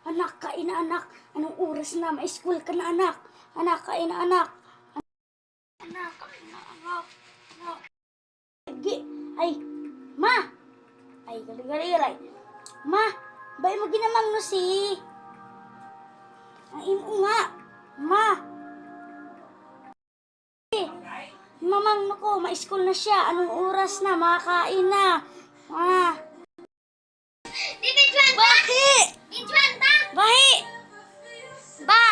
Anak, kain na anak. Anong oras na? May school ka na anak. Anak, kain na anak. Anak, kain na anak. Anak. Ay, ma! Ay, gali. Ma, bay mo ginamang no si... Ang imo nga. Ma! Mamang no ko, ma-school na siya. Anong oras na? Makakain na. Ma! Bahi! Bahi! Ba!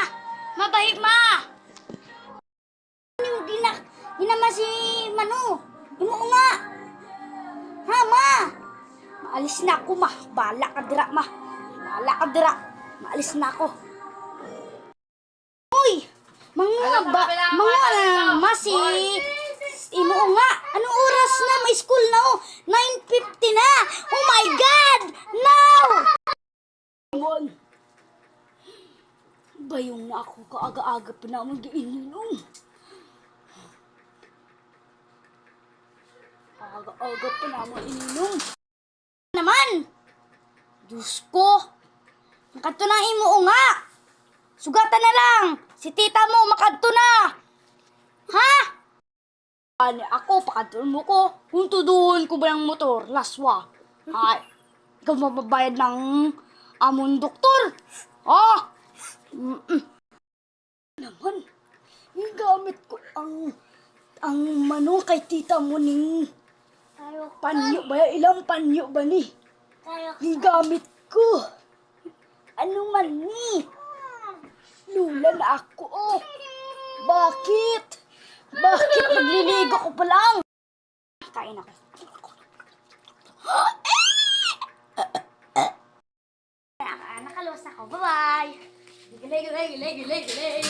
Mabahi ma! Hinama si Manu. Imo nga. Ha ma! Maalis na ako ma. Bala ka dira ma. Bala ka dira. Maalis na ako. Uy! Mga ma si... Imo nga. Anong oras na? May school na oh. 9:50 na. Oh my God! Now! Bayong na ako kaaga-aga pa na mag-iinom. Aga-aga pa na mag-iinom. Naman! Diyos ko! Makadto na imo nga! Sugatan na lang! Si tita mo makadto na! Ha? Ani ako, pakadto mo ko. Kung tuduhon ko ba ng motor, laswa. Ay, ikaw mababayad ng amon doktor. Oh! Naman, gamit ko ang mano kay tita mo ning panyo ba? Ilang panyo ba ni? Gamit ko. Ano man ni? Lula na ako. Oh. Bakit? Bakit nagliligo ko pa lang? Kain ako. Nakalos ako. Bye-bye. Gilay.